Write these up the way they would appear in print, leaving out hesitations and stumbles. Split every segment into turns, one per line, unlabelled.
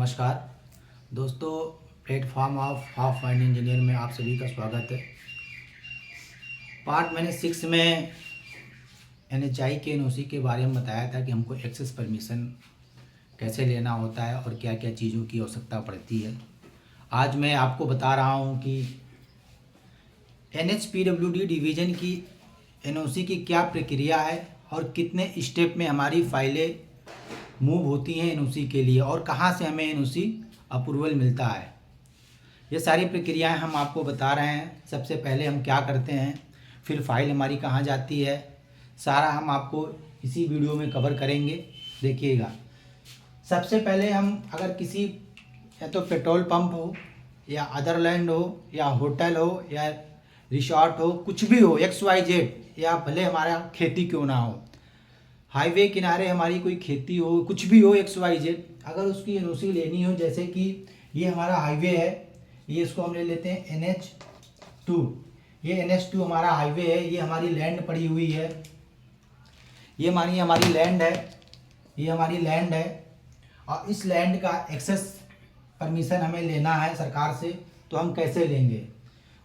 नमस्कार दोस्तों, platform of half mind engineer में आप सभी का स्वागत है। पार्ट मैंने 6 में NHI के NOC के बारे में बताया था कि हमको एक्सेस परमिशन कैसे लेना होता है और क्या क्या चीज़ों की आवश्यकता पड़ती है। आज मैं आपको बता रहा हूँ कि NHPWD डिवीज़न की NOC की क्या प्रक्रिया है और कितने स्टेप में हमारी फाइलें मूव होती हैं NOC के लिए और कहाँ से हमें NOC अप्रूवल मिलता है। ये सारी प्रक्रियाएं हम आपको बता रहे हैं। सबसे पहले हम क्या करते हैं, फिर फाइल हमारी कहाँ जाती है, सारा हम आपको इसी वीडियो में कवर करेंगे, देखिएगा। सबसे पहले हम अगर किसी या तो पेट्रोल पंप हो या अदरलैंड हो या होटल हो या रिसॉर्ट हो, कुछ भी हो XYZ, या भले हमारा खेती क्यों ना हो, हाईवे किनारे हमारी कोई खेती हो, कुछ भी हो XYZ, अगर उसकी NOC लेनी हो, जैसे कि ये हमारा हाईवे है, ये इसको हम ले लेते हैं NH2। ये NH2 हमारा हाईवे है, ये हमारी लैंड पड़ी हुई है, ये मानिए हमारी लैंड है, ये हमारी लैंड है और इस लैंड का एक्सेस परमिशन हमें लेना है सरकार से। तो हम कैसे लेंगे?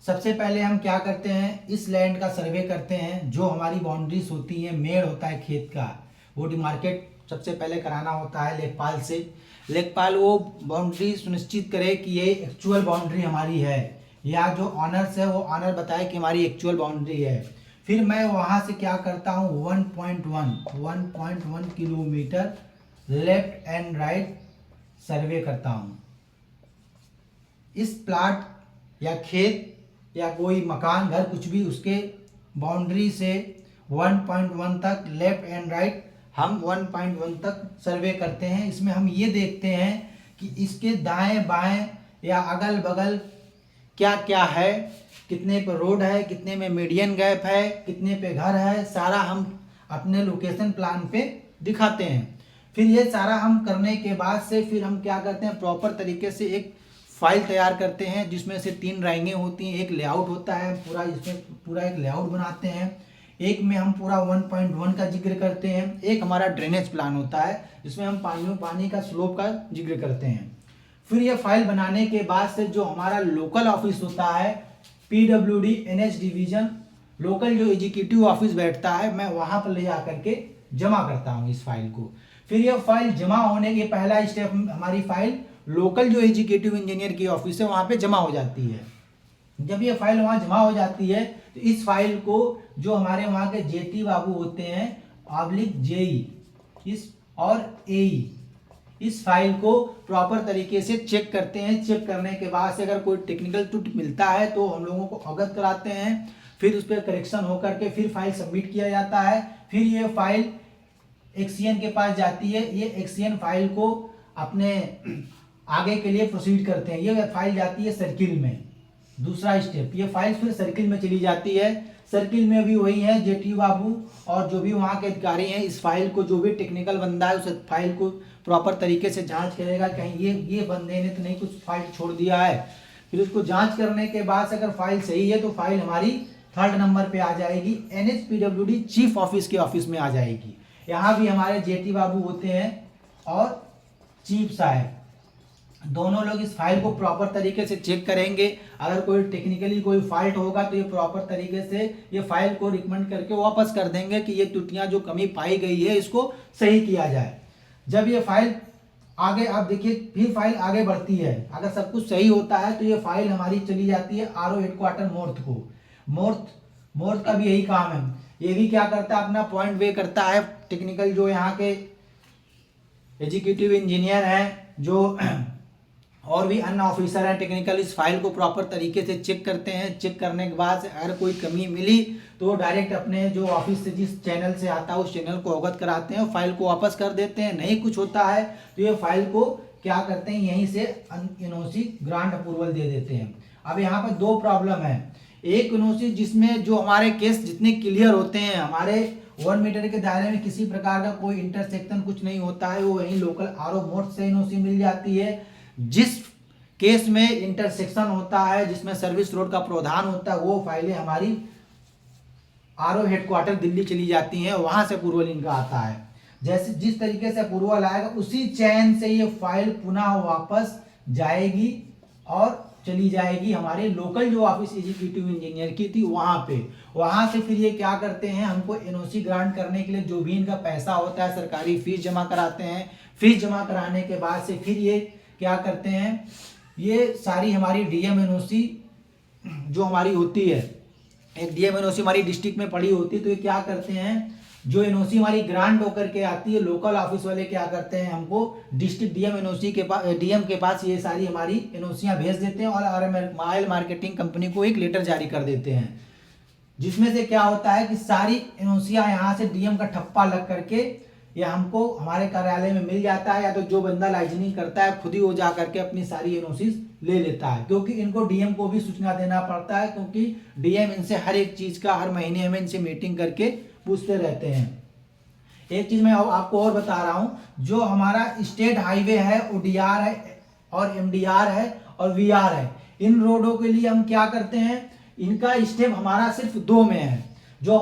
सबसे पहले हम क्या करते हैं, इस लैंड का सर्वे करते हैं। जो हमारी बाउंड्रीज होती हैं, मेड़ होता है खेत का, वो डिमार्केट सबसे पहले कराना होता है लेखपाल से। लेखपाल वो बाउंड्री सुनिश्चित करे कि ये एक्चुअल बाउंड्री हमारी है, या जो ऑनर्स है वो ऑनर बताए कि हमारी एक्चुअल बाउंड्री है। फिर मैं वहाँ से क्या करता हूँ, 1.1 किलोमीटर लेफ्ट एंड राइट सर्वे करता हूँ। इस प्लाट या खेत या कोई मकान घर कुछ भी, उसके बाउंड्री से 1.1 तक लेफ्ट एंड राइट हम 1.1 तक सर्वे करते हैं। इसमें हम ये देखते हैं कि इसके दाएं बाएं या अगल बगल क्या क्या है, कितने पे रोड है, कितने में मीडियन गैप है, कितने पे घर है, सारा हम अपने लोकेशन प्लान पे दिखाते हैं। फिर ये सारा हम करने के बाद से फिर हम क्या करते हैं, प्रॉपर तरीके से एक फाइल तैयार करते हैं, जिसमें से 3 ड्राइंगें होती हैं। एक लेआउट होता है पूरा, इसमें पूरा एक लेआउट बनाते हैं। एक में हम पूरा 1.1 का जिक्र करते हैं। एक हमारा ड्रेनेज प्लान होता है, जिसमें हम पानी का स्लोप का जिक्र करते हैं। फिर ये फाइल बनाने के बाद से जो हमारा लोकल ऑफिस होता है, PWD NH डिवीजन लोकल जो एग्जीक्यूटिव ऑफिस बैठता है, मैं वहाँ पर ले जा करके जमा करता हूँ इस फाइल को। फिर ये फाइल जमा होने के पहला स्टेप, हमारी फाइल लोकल जो एग्जीक्यूटिव इंजीनियर की ऑफिस है वहाँ पे जमा हो जाती है। जब ये फाइल वहाँ जमा हो जाती है तो इस फाइल को जो हमारे वहाँ के JT बाबू होते हैं, /JE इस और AE, इस फाइल को प्रॉपर तरीके से चेक करते हैं। चेक करने के बाद से अगर कोई टेक्निकल त्रुटि मिलता है तो हम लोगों को अवगत कराते हैं। फिर उस पर करेक्शन होकर के फिर फाइल सबमिट किया जाता है। फिर ये फाइल एक्सीएन के पास जाती है। ये एक्सीएन फाइल को अपने आगे के लिए प्रोसीड करते हैं। ये फाइल जाती है सर्किल में, दूसरा स्टेप। ये फाइल फिर सर्किल में चली जाती है। सर्किल में भी वही है, JT बाबू और जो भी वहाँ के अधिकारी हैं, इस फाइल को जो भी टेक्निकल बंदा है उस फाइल को प्रॉपर तरीके से जांच करेगा, कहीं ये बंदे ने तो नहीं कुछ फाइल छोड़ दिया है। फिर उसको जांच करने के बाद से अगर फाइल सही है तो फाइल हमारी 3rd नंबर पे आ जाएगी, NHPWD चीफ ऑफिस के ऑफिस में आ जाएगी। यहाँ भी हमारे JT बाबू होते हैं और चीफ साहब, दोनों लोग इस फाइल को प्रॉपर तरीके से चेक करेंगे। अगर कोई टेक्निकली कोई फॉल्ट होगा तो ये प्रॉपर तरीके से ये फाइल को रिकमेंड करके वापस कर देंगे कि ये त्रुटियां जो कमी पाई गई है इसको सही किया जाए। जब ये फाइल आगे, आप देखिए, फिर फाइल आगे बढ़ती है। अगर सब कुछ सही होता है तो ये फाइल हमारी चली जाती है RO हेडक्वार्टर मोर्थ को। मोर्थ का भी यही काम है। ये भी क्या करता है, अपना पॉइंट वे करता है। टेक्निकल जो यहाँ के एग्जीक्यूटिव इंजीनियर हैं, जो और भी अन्य ऑफिसर हैं टेक्निकल, इस फाइल को प्रॉपर तरीके से चेक करते हैं। चेक करने के बाद अगर कोई कमी मिली तो डायरेक्ट अपने जो ऑफिस से जिस चैनल से आता है उस चैनल को अवगत कराते हैं, फाइल को वापस कर देते हैं। नहीं कुछ होता है तो ये फाइल को क्या करते हैं, यहीं से NOC ग्रांट अप्रूवल दे देते हैं। अब यहाँ पर 2 प्रॉब्लम है। एक NOC जिसमें जो हमारे केस जितने क्लियर होते हैं, हमारे 1 मीटर के दायरे में किसी प्रकार का कोई इंटरसेक्शन कुछ नहीं होता है, वो वहीं लोकल RO मोड से NOC मिल जाती है। जिस केस में इंटरसेक्शन होता है, जिसमें सर्विस रोड का प्रावधान होता है, वो फाइलें हमारी RO हेडक्वार्टर दिल्ली चली जाती हैं, वहां से अप्रूवल इनका आता है। जैसे जिस तरीके से अप्रूवल आएगा उसी चैन से ये फाइल पुनः वापस जाएगी और चली जाएगी हमारे लोकल जो ऑफिस एग्जीक्यूटिव इंजीनियर की थी वहां पे। वहां से फिर ये क्या करते हैं, हमको एनओसी ग्रांट करने के लिए जो भी इनका पैसा होता है सरकारी फीस जमा कराते हैं। फीस जमा कराने के बाद से फिर ये क्या करते हैं, ये सारी हमारी डीएम एनओसी जो हमारी होती है, एक डीएम एनओसी हमारी डिस्ट्रिक्ट में पड़ी होती है, तो ये क्या करते हैं, जो एनओसी हमारी ग्रांट होकर के आती है लोकल ऑफिस वाले क्या करते हैं, हमको डिस्ट्रिक्ट डीएम एनओसी के पास डीएम के पास ये सारी हमारी एनओसियां भेज देते हैं और ऑयल मार्केटिंग कंपनी को एक लेटर जारी कर देते हैं, जिसमें से क्या होता है कि सारी एनओसियां यहाँ से डीएम का ठप्पा लग करके या हमको हमारे कार्यालय में मिल जाता है, या तो जो बंदा लाइजनिंग करता है खुद ही वो जा करके अपनी सारी एनओसीज ले लेता है, क्योंकि इनको डीएम को भी सूचना देना पड़ता है, क्योंकि डीएम इनसे हर एक चीज का हर महीने में इनसे मीटिंग करके पूछते रहते हैं। एक चीज मैं आपको और बता रहा हूं, जो हमारा स्टेट हाईवे है, ओडीआर है और एमडीआर है और वीआर है, इन रोडों के लिए हम क्या करते हैं, इनका स्टेप हमारा सिर्फ 2 में है। जो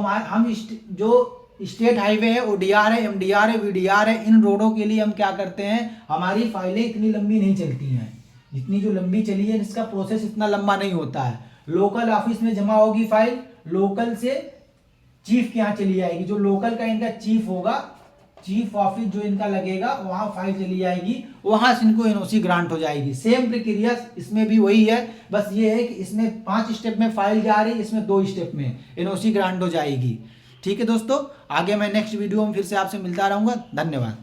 जो स्टेट हाईवे है, ओडीआर है, एमडीआर है, वीडीआर है, इन रोडों के लिए हम क्या करते हैं, हमारी फाइलें इतनी लंबी नहीं चलती हैं, जितनी जो लंबी चली है इसका प्रोसेस इतना लंबा नहीं होता है। लोकल ऑफिस में जमा होगी फाइल, लोकल से चीफ के यहाँ चली जाएगी, जो लोकल का इनका चीफ होगा, चीफ ऑफिस जो इनका लगेगा वहां फाइल चली जाएगी, वहां से इनको एनओसी ग्रांट हो जाएगी। सेम प्रक्रिया इसमें भी वही है, बस ये है कि इसमें 5 स्टेप में फाइल जा रही है, इसमें 2 स्टेप में एनओसी ग्रांट हो जाएगी। ठीक है दोस्तों, आगे मैं नेक्स्ट वीडियो में फिर से आपसे मिलता रहूंगा। धन्यवाद।